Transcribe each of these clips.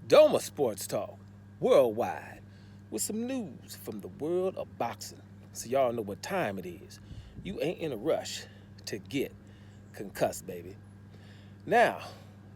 Doma Sports Talk, worldwide, with some news from the world of boxing. So y'all know what time it is. You ain't in a rush to get concussed, baby. Now,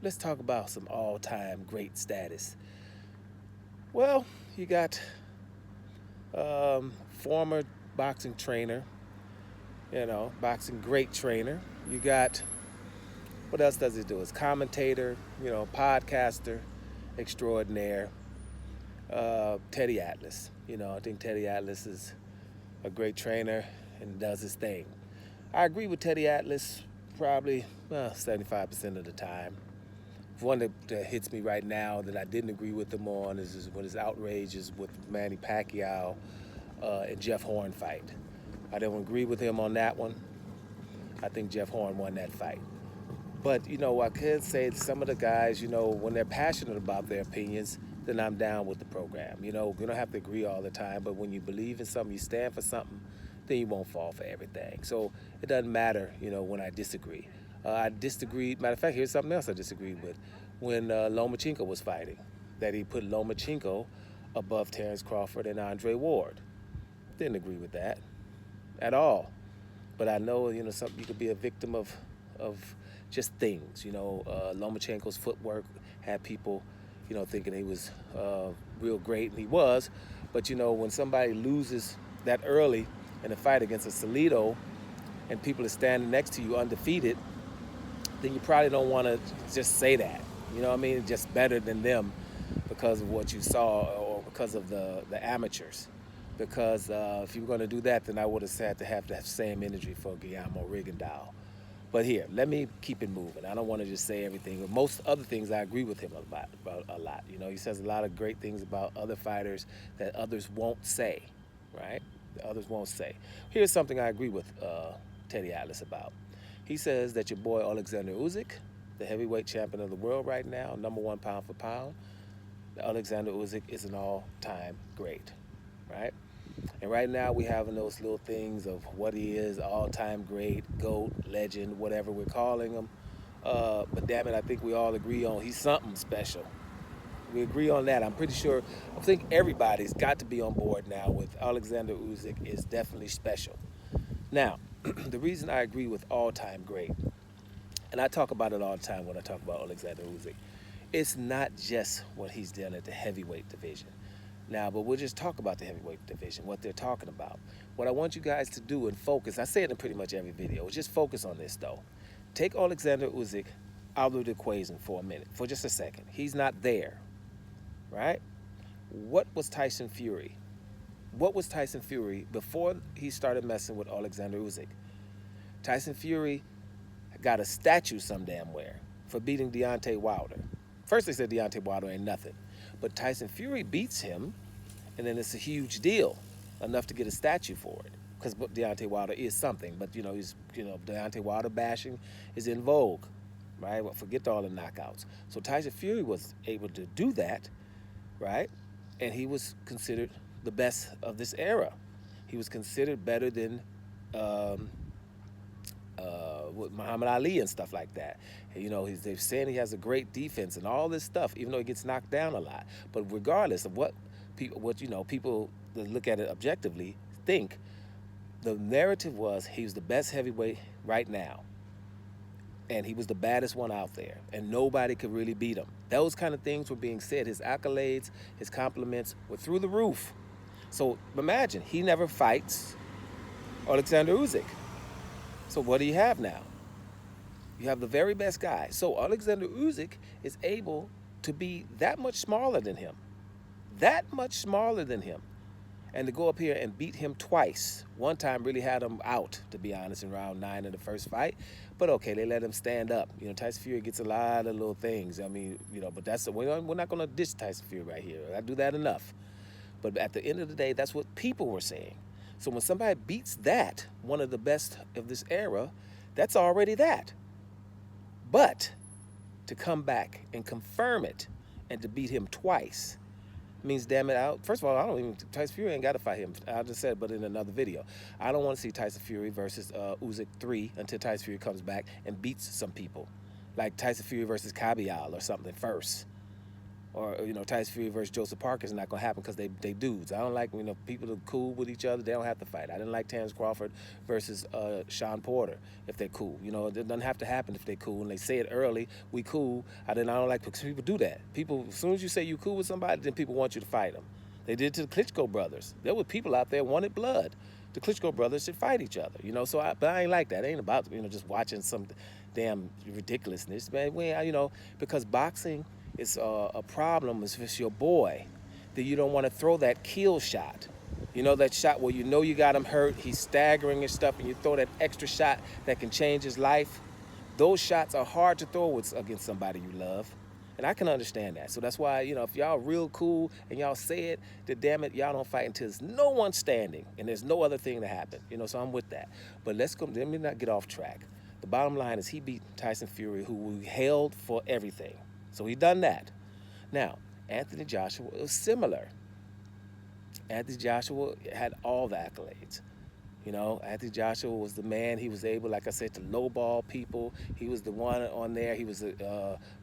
let's talk about some all-time great status. Well, you got former boxing trainer, boxing great trainer. You got, what else does he do? As commentator, podcaster extraordinaire, Teddy Atlas. I think Teddy Atlas is a great trainer and does his thing. I agree with Teddy Atlas probably 75% of the time. One that hits me right now that I didn't agree with him on is what his outrage is with Manny Pacquiao and Jeff Horn fight. I don't agree with him on that one. I think Jeff Horn won that fight. But, I could say some of the guys, when they're passionate about their opinions, then I'm down with the program. We don't have to agree all the time, but when you believe in something, you stand for something, then you won't fall for everything. So it doesn't matter, when I disagree. I disagreed. Matter of fact, here's something else I disagreed with. When Lomachenko was fighting, that he put Lomachenko above Terrence Crawford and Andre Ward. Didn't agree with that at all. But I know, something you could be a victim of just things. Lomachenko's footwork had people, thinking he was real great, and he was. But, when somebody loses that early in a fight against a Salido and people are standing next to you undefeated, then you probably don't want to just say that. Just better than them because of what you saw or because of the amateurs. Because if you were going to do that, then I would have had to have that same energy for Guillermo Rigondeaux. But here, let me keep it moving. I don't want to just say everything. But most other things I agree with him about a lot. He says a lot of great things about other fighters that others won't say, right? That others won't say. Here's something I agree with Teddy Atlas about. He says that your boy Oleksandr Usyk, the heavyweight champion of the world right now, #1 pound for pound, Oleksandr Usyk is an all-time great, right? And right now we having those little things of what he is, all-time great, GOAT, legend, whatever we're calling him. But damn it, I think we all agree on he's something special. We agree on that. I'm pretty sure, I think everybody's got to be on board now with Oleksandr Usyk is definitely special. Now, the reason I agree with all-time great, and I talk about it all the time when I talk about Oleksandr Usyk, it's not just what he's done at the heavyweight division. Now, but we'll just talk about the heavyweight division, what they're talking about. What I want you guys to do and focus, I say it in pretty much every video, just focus on this though. Take Oleksandr Usyk out of the equation for a minute, for just a second. He's not there, right? What was Tyson Fury? What was Tyson Fury before he started messing with Oleksandr Usyk? Tyson Fury got a statue some damn where for beating Deontay Wilder. First they said Deontay Wilder ain't nothing. But Tyson Fury beats him, and then it's a huge deal, enough to get a statue for it. Because Deontay Wilder is something, but Deontay Wilder bashing is in vogue, right? Well, forget all the knockouts. So Tyson Fury was able to do that, right? And he was considered the best of this era. He was considered better than with Muhammad Ali and stuff like that. They're saying he has a great defense and all this stuff, even though he gets knocked down a lot. But regardless of what people that look at it objectively think, the narrative was he was the best heavyweight right now. And he was the baddest one out there. And nobody could really beat him. Those kind of things were being said. His accolades, his compliments were through the roof. So imagine, he never fights Oleksandr Usyk. So what do you have now? You have the very best guy. So Oleksandr Usyk is able to be that much smaller than him. That much smaller than him. And to go up here and beat him twice. One time really had him out, to be honest, in round 9 of the first fight. But okay, they let him stand up. Tyson Fury gets a lot of little things. But we're not going to diss Tyson Fury right here. I do that enough. But at the end of the day, that's what people were saying. So when somebody beats that, one of the best of this era, that's already that. But to come back and confirm it and to beat him twice means, damn it, first of all, Tyson Fury ain't got to fight him. I just said, but in another video. I don't want to see Tyson Fury versus Usyk 3 until Tyson Fury comes back and beats some people. Like Tyson Fury versus Kabial or something first. Or Tyson Fury versus Joseph Parker is not gonna happen because they dudes. I don't like people that are cool with each other. They don't have to fight. I didn't like Terrence Crawford versus Sean Porter if they're cool. It doesn't have to happen if they're cool. And they say it early. We cool. I don't like because people do that. People, as soon as you say you cool with somebody, then people want you to fight them. They did it to the Klitschko brothers. There were people out there wanted blood. The Klitschko brothers should fight each other. But I ain't like that. It ain't about just watching some damn ridiculousness, man. Because boxing is a problem. If it's your boy, that you don't want to throw that kill shot. That shot where you got him hurt, he's staggering and stuff, and you throw that extra shot that can change his life. Those shots are hard to throw against somebody you love. And I can understand that. So that's why, if y'all real cool and y'all say it, then damn it, y'all don't fight until there's no one standing and there's no other thing to happen. So I'm with that. But let me not get off track. The bottom line is he beat Tyson Fury, who we hailed for everything. So he done that. Now, Anthony Joshua was similar. Anthony Joshua had all the accolades. Anthony Joshua was the man. He was able, like I said, to lowball people. He was the one on there. He was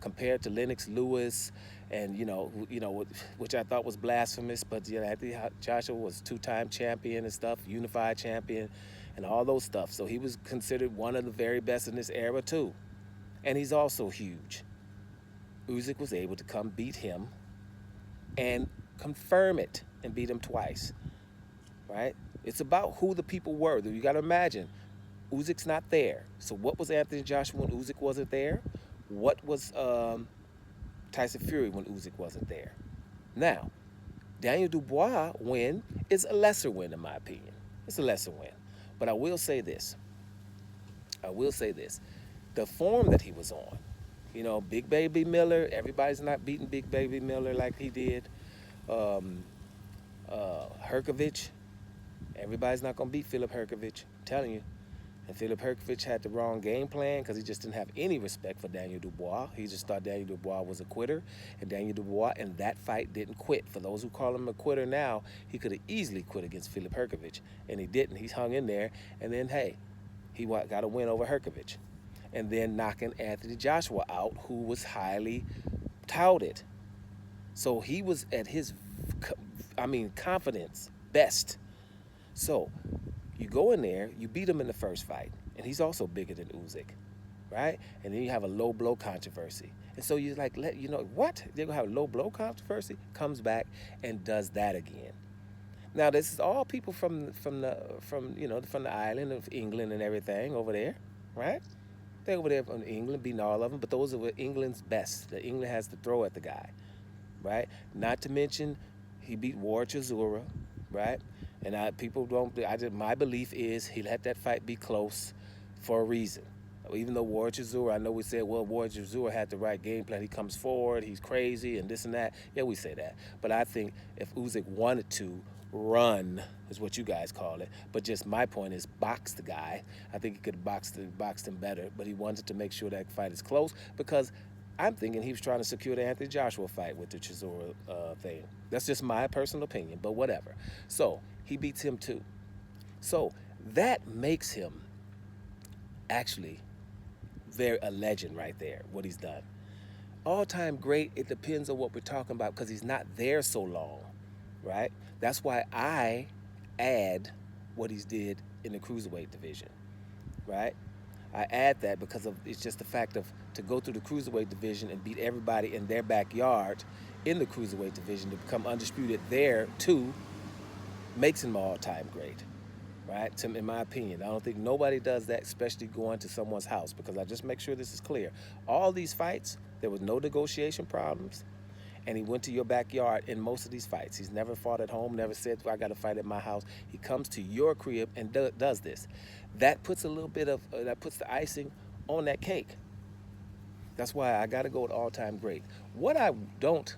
compared to Lennox Lewis, and which I thought was blasphemous. But Anthony Joshua was two-time champion and stuff, unified champion, and all those stuff. So he was considered one of the very best in this era too. And he's also huge. Usyk was able to come beat him and confirm it and beat him twice, right? It's about who the people were. You got to imagine, Usyk's not there. So what was Anthony Joshua when Usyk wasn't there? What was Tyson Fury when Usyk wasn't there? Now, Daniel Dubois win is a lesser win in my opinion. It's a lesser win. But I will say this. The form that he was on, Big Baby Miller, everybody's not beating Big Baby Miller like he did. Herkovich, everybody's not going to beat Philip Herkovich, I'm telling you. And Philip Herkovich had the wrong game plan because he just didn't have any respect for Daniel Dubois. He just thought Daniel Dubois was a quitter. And Daniel Dubois in that fight didn't quit. For those who call him a quitter now, he could have easily quit against Philip Herkovich. And he didn't. He hung in there. And then, hey, he got a win over Herkovich. And then knocking Anthony Joshua out, who was highly touted. So he was at his, confidence best. So you go in there, you beat him in the first fight, and he's also bigger than Usyk, right? And then you have a low blow controversy. And so you're like, what? They're going to have a low blow controversy? Comes back and does that again. Now, this is all people from the island of England and everything over there, right? They're over there from England, beating all of them, but those are England's best. That England has to throw at the guy, right? Not to mention, he beat War Chizura, right? And my belief is he let that fight be close for a reason. Even though War Chizura, I know we said, well, War Chizura had the right game plan. He comes forward, he's crazy, and this and that. Yeah, we say that. But I think if Usyk wanted to run, is what you guys call it, but just my point is box the guy. I think he could have boxed him better, but he wanted to make sure that fight is close because I'm thinking he was trying to secure the Anthony Joshua fight with the Chisora thing. That's just my personal opinion, but whatever. So he beats him too. So that makes him actually a legend right there, what he's done. All-time great, it depends on what we're talking about because he's not there so long, right? That's why I add what he's did in the cruiserweight division, right? I add that because it's just the fact of to go through the cruiserweight division and beat everybody in their backyard in the cruiserweight division to become undisputed there too makes him all-time great, right? In my opinion, I don't think nobody does that, especially going to someone's house because I just make sure this is clear. All these fights, there was no negotiation problems. And he went to your backyard in most of these fights. He's never fought at home, never said, I got to fight at my house. He comes to your crib and does this. That puts that puts the icing on that cake. That's why I got to go with all-time great. What I don't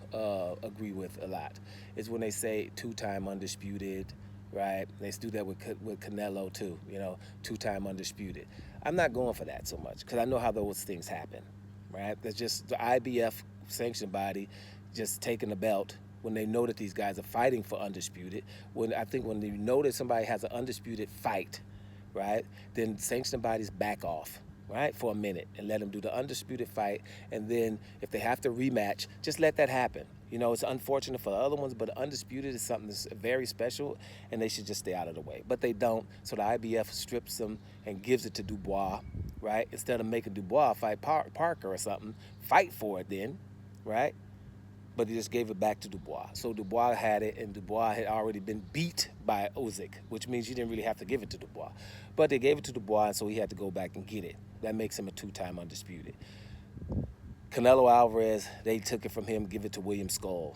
agree with a lot is when they say two-time undisputed, right? They do that with Canelo too, two-time undisputed. I'm not going for that so much because I know how those things happen, right? That's just the IBF sanctioned body just taking the belt when they know that these guys are fighting for undisputed. When you know that somebody has an undisputed fight, right, then sanctioned bodies back off, right, for a minute and let them do the undisputed fight. And then if they have to rematch, just let that happen. You know, it's unfortunate for the other ones, but undisputed is something that's very special, and they should just stay out of the way. But they don't, so the IBF strips them and gives it to Dubois, right? Instead of making Dubois fight Parker or something, fight for it then, right? But he just gave it back to Dubois. So Dubois had it, and Dubois had already been beat by Usyk, which means you didn't really have to give it to Dubois. But they gave it to Dubois, and so he had to go back and get it. That makes him a two-time undisputed. Canelo Alvarez, they took it from him, give it to William Skull.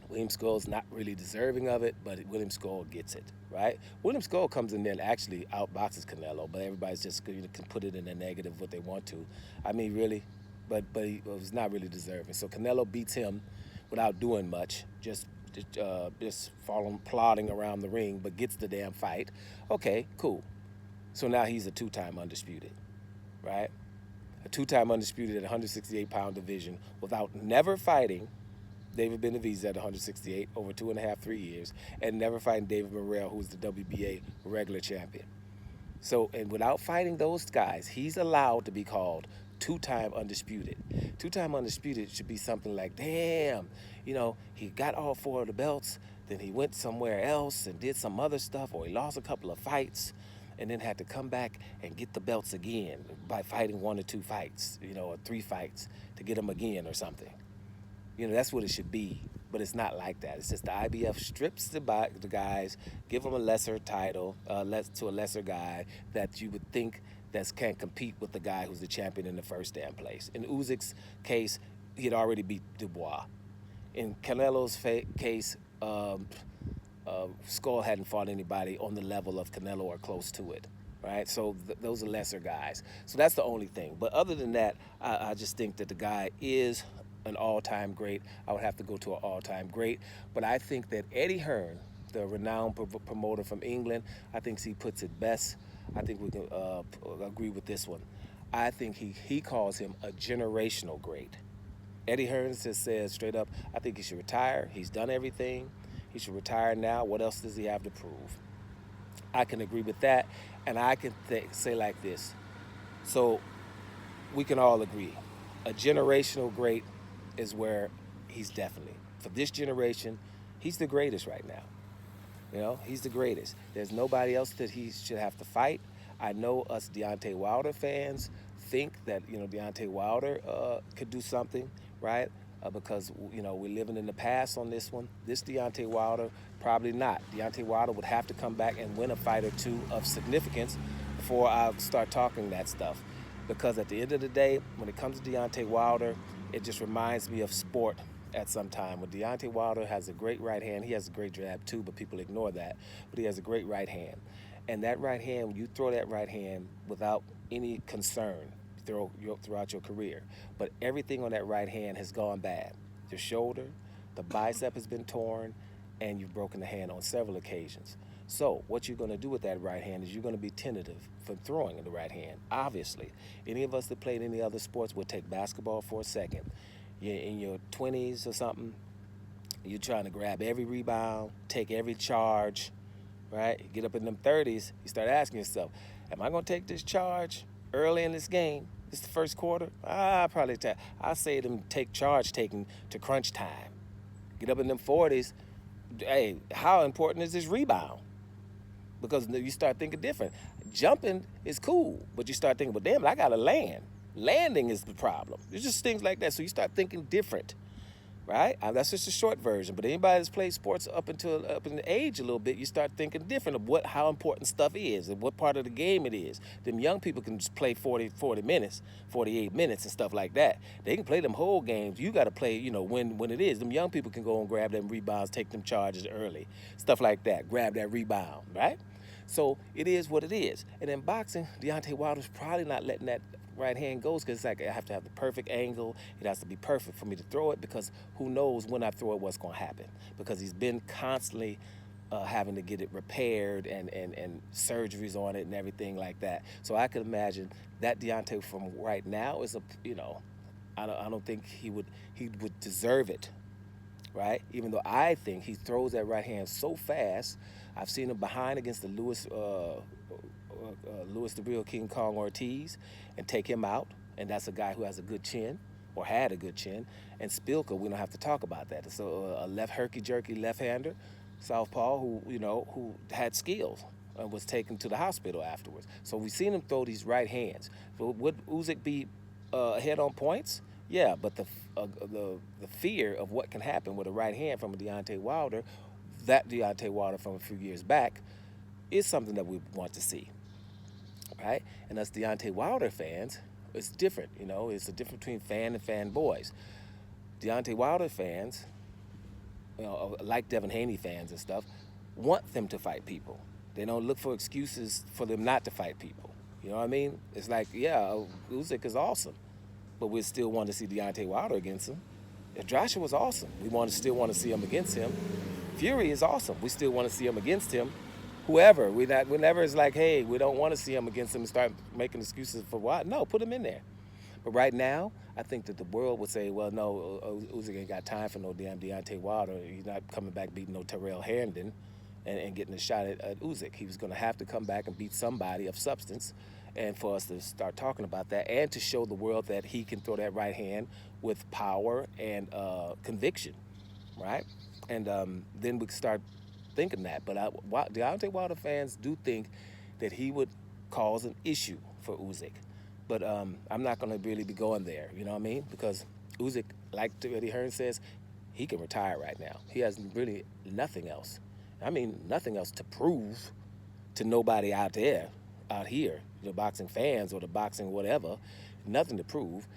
William Skull's not really deserving of it, but William Skull gets it, right? William Skull comes in there and actually outboxes Canelo, but everybody's just can put it in a negative what they want to. I mean, really, but he was not really deserving. So Canelo beats him without doing much, just plodding around the ring, but gets the damn fight. Okay, cool. So now he's a two-time undisputed, right? A two-time undisputed at 168-pound division without never fighting David Benavidez at 168 over 2.5, 3 years, and never fighting David Morrell, who was the WBA regular champion. So, and without fighting those guys, he's allowed to be called two-time undisputed. Two-time undisputed should be something like, damn, you know, he got all 4 of the belts, then he went somewhere else and did some other stuff, or he lost a couple of fights, and then had to come back and get the belts again by fighting 1 or 2 fights, you know, or 3 fights to get them again or something. You know, that's what it should be, but it's not like that. It's just the IBF strips the guys, give them a lesser title to a lesser guy that you would think that can't compete with the guy who's the champion in the first damn place. In Usyk's case, he had already beat Dubois. In Canelo's case, Skull hadn't fought anybody on the level of Canelo or close to it, right? So those are lesser guys. So that's the only thing. But other than that, I just think that the guy is an all-time great. I would have to go to an all-time great. But I think that Eddie Hearn, the renowned promoter from England, I think he puts it best. I think we can agree with this one. I think he calls him a generational great. Eddie Hearn just says straight up, I think he should retire. He's done everything. He should retire now. What else does he have to prove? I can agree with that, and I can say like this. So we can all agree. A generational great is where he's definitely. For this generation, he's the greatest right now. You know, he's the greatest. There's nobody else that he should have to fight. I know us Deontay Wilder fans think that, you know, Deontay Wilder could do something, right? Because, you know, we're living in the past on this one. This Deontay Wilder, probably not. Deontay Wilder would have to come back and win a fight or 2 of significance before I start talking that stuff. Because at the end of the day, when it comes to Deontay Wilder, it just reminds me of sport at some time. When Deontay Wilder has a great right hand, he has a great jab too, but people ignore that. But he has a great right hand. And that right hand, when you throw that right hand without any concern, throughout your career. But everything on that right hand has gone bad. The shoulder, the bicep has been torn, and you've broken the hand on several occasions. So what you're going to do with that right hand is you're going to be tentative from throwing in the right hand. Obviously, any of us that played any other sports would take basketball for a second. You're in your 20s or something. You're trying to grab every rebound, take every charge, right? You get up in them 30s, you start asking yourself, am I going to take this charge early in this game? It's the first quarter. I say them take charge taking to crunch time. Get up in them 40s. Hey, how important is this rebound? Because you start thinking different. Jumping is cool, but you start thinking, well, damn, I gotta land. Landing is the problem. It's just things like that. So you start thinking different, right? That's just a short version. But anybody that's played sports up in the age a little bit, you start thinking different of how important stuff is and what part of the game it is. Them young people can just play 40 minutes, 48 minutes and stuff like that. They can play them whole games. You got to play, you know, when it is. Them young people can go and grab them rebounds, take them charges early, stuff like that. Grab that rebound, right? So it is what it is. And in boxing, Deontay Wilder's probably not letting that right hand go because it's like I have to have the perfect angle. It has to be perfect for me to throw it because who knows when I throw it what's going to happen because he's been constantly having to get it repaired and surgeries on it and everything like that. So I could imagine that Deontay from right now is I don't think he would deserve it, right? Even though I think he throws that right hand so fast. I've seen him behind against the Louis the Real King Kong Ortiz and take him out, and that's a guy who has a good chin, or had a good chin. And Spilka, we don't have to talk about that. It's a left herky-jerky left-hander, southpaw, who had skills and was taken to the hospital afterwards. So we've seen him throw these right hands. So would Usyk be ahead on points? Yeah, but the fear of what can happen with a right hand from a Deontay Wilder, that Deontay Wilder from a few years back, is something that we want to see, right? And us Deontay Wilder fans, it's different. It's the difference between fan and fanboys. Deontay Wilder fans, like Devin Haney fans and stuff, want them to fight people. They don't look for excuses for them not to fight people. You know what I mean? It's like, yeah, Usyk is awesome, but we still want to see Deontay Wilder against him. If Joshua was awesome, we still want to see him against him. Fury is awesome. We still want to see him against him. Whoever. Whenever it's like, hey, we don't want to see him against him and start making excuses for what. No, put him in there. But right now, I think that the world would say, well, no, Usyk ain't got time for no damn Deontay Wilder. He's not coming back beating no Terrell Herndon and getting a shot at Usyk. He was going to have to come back and beat somebody of substance, and for us to start talking about that and to show the world that he can throw that right hand with power and conviction, right? And then we start thinking that. But Deontay Wilder fans do think that he would cause an issue for Usyk. But I'm not going to really be going there, you know what I mean? Because Usyk, like Eddie Hearn says, he can retire right now. He has really nothing else. I mean, nothing else to prove to nobody out here, the boxing fans or the boxing whatever, nothing to prove.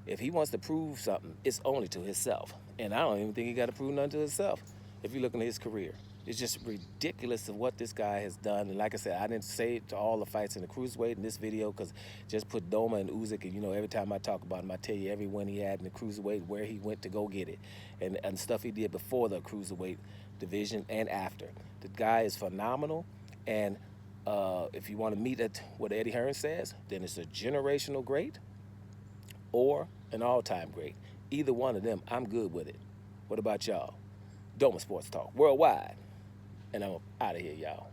If he wants to prove something, it's only to himself. And I don't even think he got to prove nothing to himself if you look at his career. It's just ridiculous of what this guy has done. And like I said, I didn't say it to all the fights in the cruiserweight in this video because just put Doma and Usyk, and every time I talk about him, I tell you every win he had in the cruiserweight, where he went to go get it, and stuff he did before the cruiserweight division and after. The guy is phenomenal, and if you want to meet at what Eddie Hearn says, then it's a generational great or an all-time great. Either one of them, I'm good with it. What about y'all? Doma Sports Talk Worldwide. And I'm out of here, y'all.